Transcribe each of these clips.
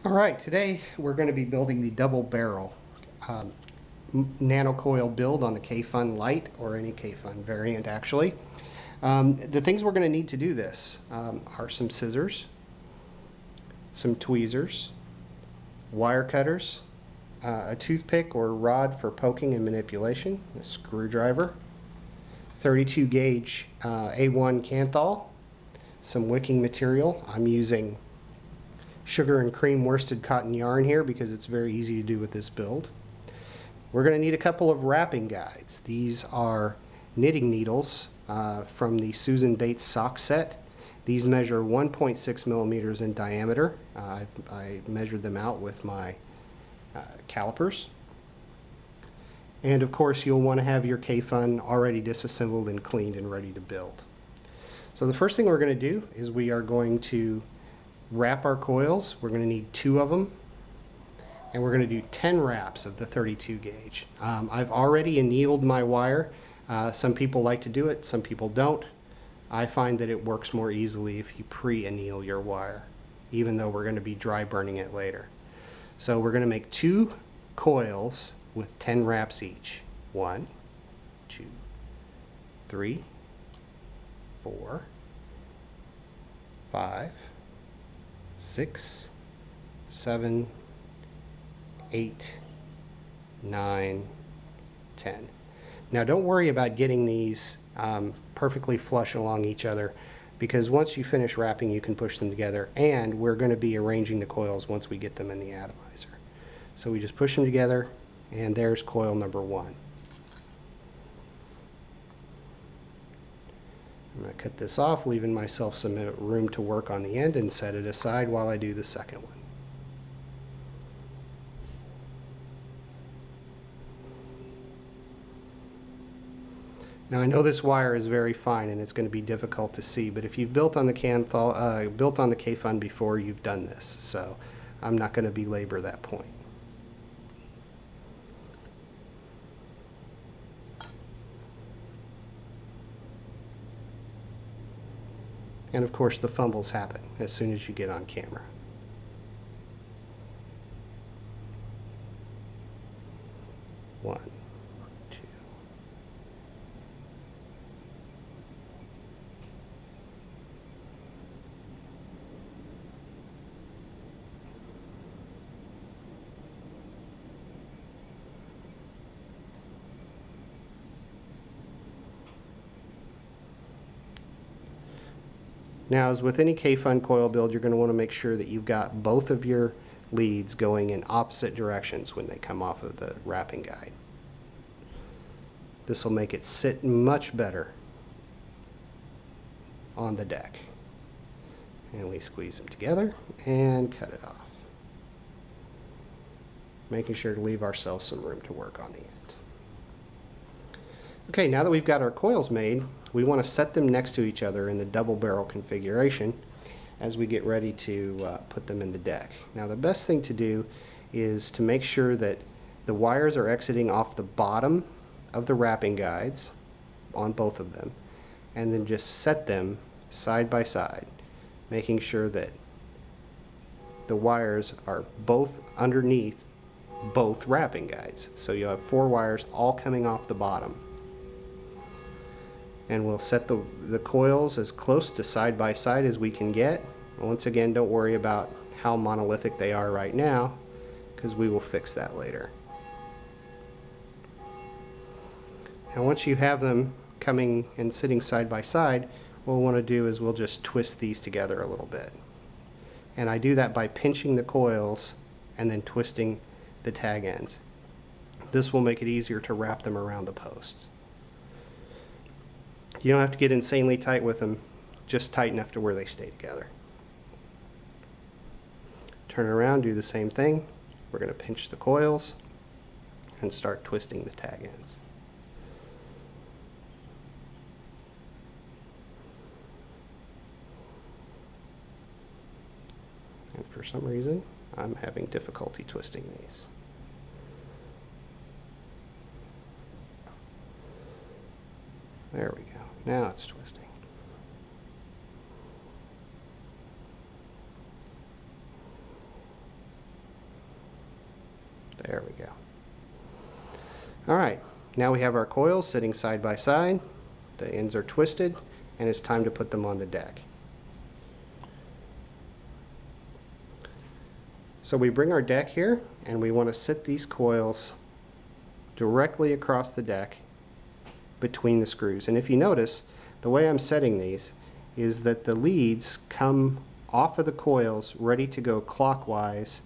Alright, today we're going to be building the double barrel Nanocoil build on the Kayfun Lite, or any Kayfun variant actually. The things we're going to need to do this are some scissors, some tweezers, wire cutters, a toothpick or rod for poking and manipulation, a screwdriver, 32 gauge A1 Kanthal, some wicking material. I'm using sugar and cream worsted cotton yarn here because it's very easy to do with this build. We're going to need a couple of wrapping guides. These are knitting needles from the Susan Bates sock set. These measure 1.6 millimeters in diameter. I measured them out with my calipers. And of course you'll want to have your Kayfun already disassembled and cleaned and ready to build. So the first thing we're going to do is we are going to wrap our coils. We're going to need 2 of them, and we're going to do 10 wraps of the 32 gauge. I've already annealed my wire. Some people like to do it, some people don't. I find that it works more easily if you pre-anneal your wire, even though we're going to be dry burning it later. So we're going to make 2 coils with 10 wraps each. 1, 2, 3, 4, 5, 6, 7, 8, 9, 10. Now don't worry about getting these perfectly flush along each other, because once you finish wrapping you can push them together, and we're going to be arranging the coils once we get them in the atomizer. So we just push them together, and there's coil number 1. I'm going to cut this off, leaving myself some room to work on the end, and set it aside while I do the second one. Now I know this wire is very fine and it's going to be difficult to see, but if you've built on the Kayfun before, you've done this, so I'm not going to belabor that point. And of course the fumbles happen as soon as you get on camera. One, 2. Now, as with any Kayfun coil build, you're going to want to make sure that you've got both of your leads going in opposite directions when they come off of the wrapping guide. This will make it sit much better on the deck. And we squeeze them together and cut it off, making sure to leave ourselves some room to work on the end. Okay, now that we've got our coils made, we want to set them next to each other in the double barrel configuration as we get ready to put them in the deck. Now the best thing to do is to make sure that the wires are exiting off the bottom of the wrapping guides on both of them, and then just set them side by side, making sure that the wires are both underneath both wrapping guides. So you'll have 4 wires all coming off the bottom. And we'll set the coils as close to side by side as we can get. Once again, don't worry about how monolithic they are right now, because we will fix that later. And once you have them coming and sitting side by side, what we'll want to do is we'll just twist these together a little bit. And I do that by pinching the coils and then twisting the tag ends. This will make it easier to wrap them around the posts. You don't have to get insanely tight with them, just tight enough to where they stay together. Turn around, do the same thing. We're going to pinch the coils and start twisting the tag ends. And for some reason, I'm having difficulty twisting these. There we go. Now it's twisting. There we go. All right, now we have our coils sitting side by side. The ends are twisted, and it's time to put them on the deck. So we bring our deck here, and we want to sit these coils directly across the deck between the screws. And if you notice, the way I'm setting these is that the leads come off of the coils ready to go clockwise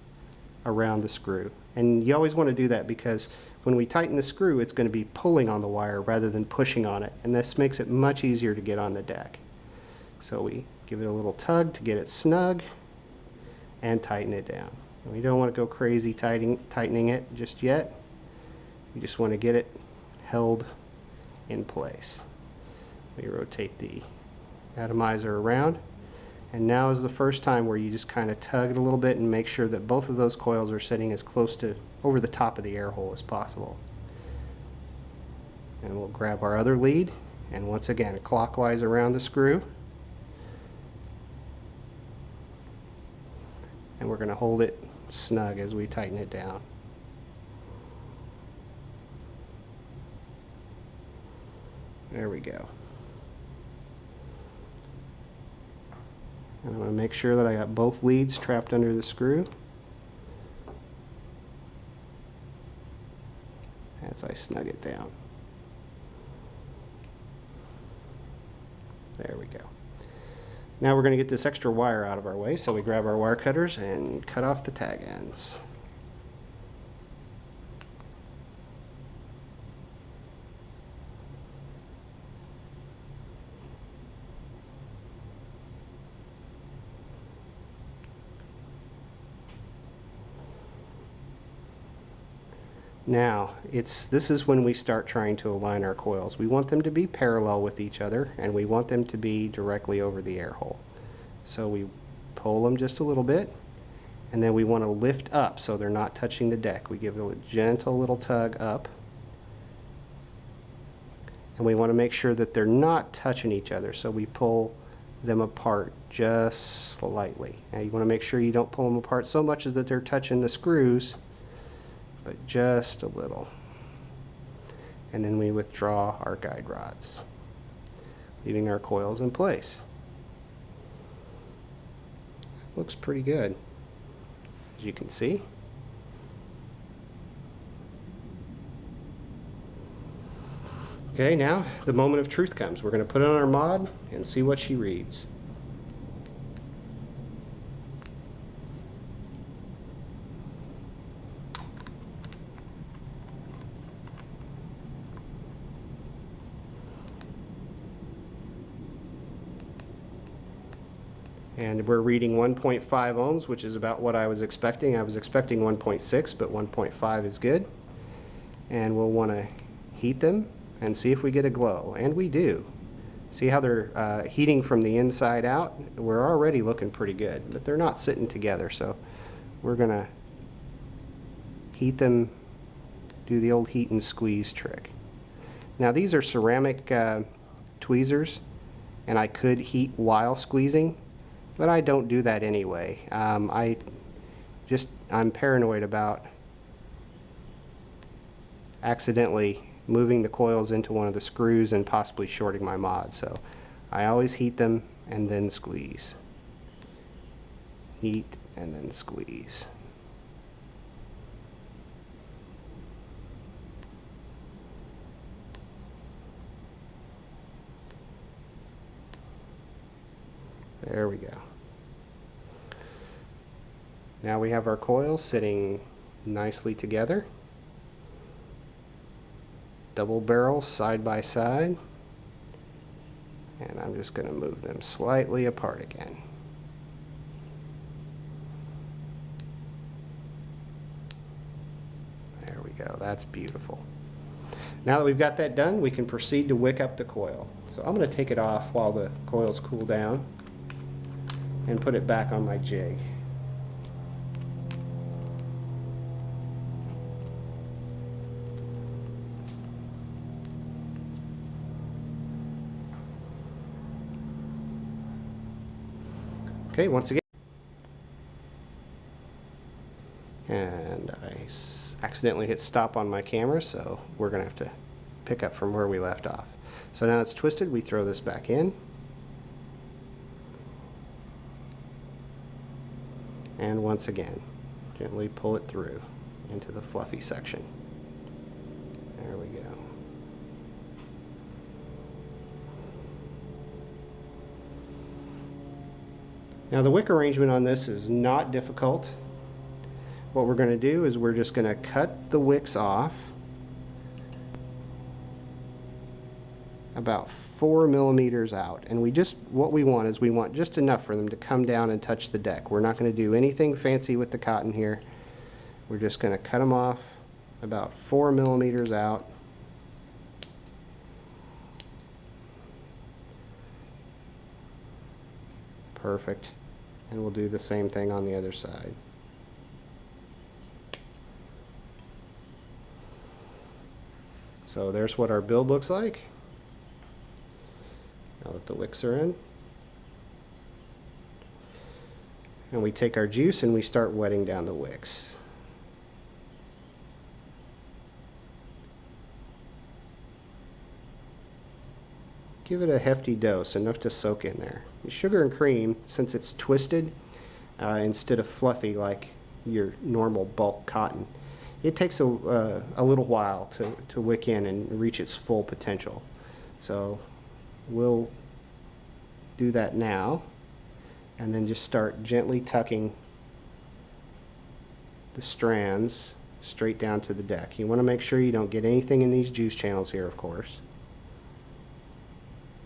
around the screw. And you always want to do that because when we tighten the screw, it's going to be pulling on the wire rather than pushing on it, and this makes it much easier to get on the deck. So we give it a little tug to get it snug and tighten it down. And we don't want to go crazy tightening it just yet. We just want to get it held in place. We rotate the atomizer around, and now is the first time where you just kind of tug it a little bit and make sure that both of those coils are sitting as close to over the top of the air hole as possible. And we'll grab our other lead, and once again clockwise around the screw, and we're going to hold it snug as we tighten it down. There we go. And I'm going to make sure that I got both leads trapped under the screw as I snug it down. There we go. Now we're going to get this extra wire out of our way, so we grab our wire cutters and cut off the tag ends. Now, this is when we start trying to align our coils. We want them to be parallel with each other, and we want them to be directly over the air hole. So we pull them just a little bit, and then we want to lift up so they're not touching the deck. We give it a gentle little tug up, and we want to make sure that they're not touching each other, so we pull them apart just slightly. Now you want to make sure you don't pull them apart so much as that they're touching the screws, but just a little. And then we withdraw our guide rods, leaving our coils in place. Looks pretty good, as you can see. Okay, now the moment of truth comes. We're going to put it on our mod and see what she reads. And we're reading 1.5 ohms, which is about what I was expecting. I was expecting 1.6, but 1.5 is good. And we'll want to heat them and see if we get a glow. And we do. See how they're heating from the inside out? We're already looking pretty good, but they're not sitting together. So we're going to heat them, do the old heat and squeeze trick. Now these are ceramic tweezers, and I could heat while squeezing, but I don't do that anyway. I'm paranoid about accidentally moving the coils into one of the screws and possibly shorting my mod. So I always heat them and then squeeze. Heat and then squeeze. There we go. Now we have our coils sitting nicely together. Double barrel side by side. And I'm just going to move them slightly apart again. There we go. That's beautiful. Now that we've got that done, we can proceed to wick up the coil. So I'm going to take it off while the coils cool down and put it back on my jig. Okay, once again. And I accidentally hit stop on my camera, so we're going to have to pick up from where we left off. So now it's twisted, we throw this back in. And once again, gently pull it through into the fluffy section. There we go. Now the wick arrangement on this is not difficult. What we're going to do is we're just going to cut the wicks off about 4 millimeters out, and what we want is we want just enough for them to come down and touch the deck. We're not going to do anything fancy with the cotton here. We're just going to cut them off about 4 millimeters out. Perfect. And we'll do the same thing on the other side. So there's what our build looks like. Now that the wicks are in. And we take our juice and we start wetting down the wicks. Give it a hefty dose, enough to soak in there. Sugar and cream, since it's twisted instead of fluffy like your normal bulk cotton, it takes a little while to wick in and reach its full potential. So we'll do that now, and then just start gently tucking the strands straight down to the deck. You want to make sure you don't get anything in these juice channels here, of course,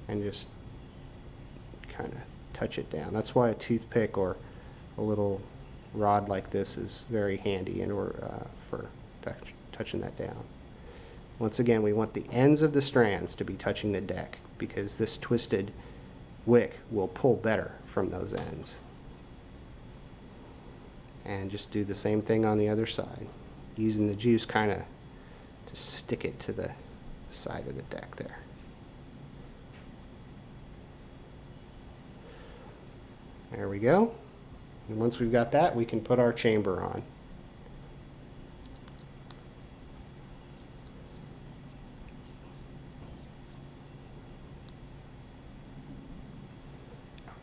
and just kind of touch it down. That's why a toothpick or a little rod like this is very handy for touching that down. Once again, we want the ends of the strands to be touching the deck because this twisted wick will pull better from those ends. And just do the same thing on the other side, using the juice kind of to stick it to the side of the deck there. There we go. And once we've got that, we can put our chamber on.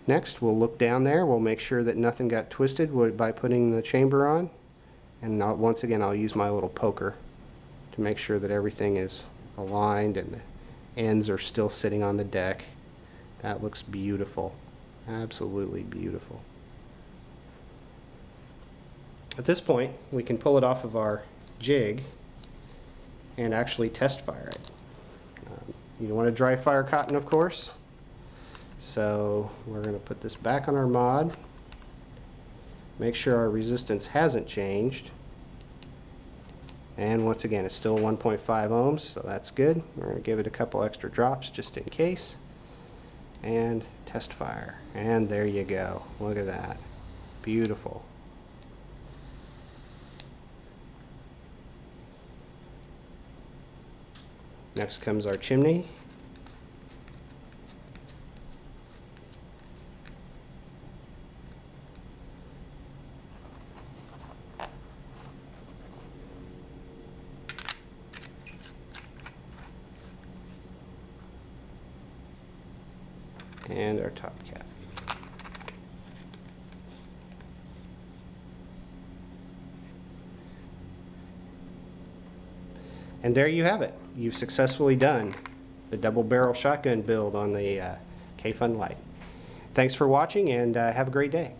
Next, we'll look down there. We'll make sure that nothing got twisted by putting the chamber on. And once again, I'll use my little poker to make sure that everything is aligned and the ends are still sitting on the deck. That looks beautiful. Absolutely beautiful. At this point, we can pull it off of our jig and actually test fire it. You don't want to dry fire cotton, of course. So we're going to put this back on our mod. Make sure our resistance hasn't changed. And once again, it's still 1.5 ohms, so that's good. We're going to give it a couple extra drops just in case. And test fire. And there you go. Look at that. Beautiful. Next comes our chimney. And our top cap. And there you have it. You've successfully done the double barrel shotgun build on the Kayfun Light. Thanks for watching, and have a great day.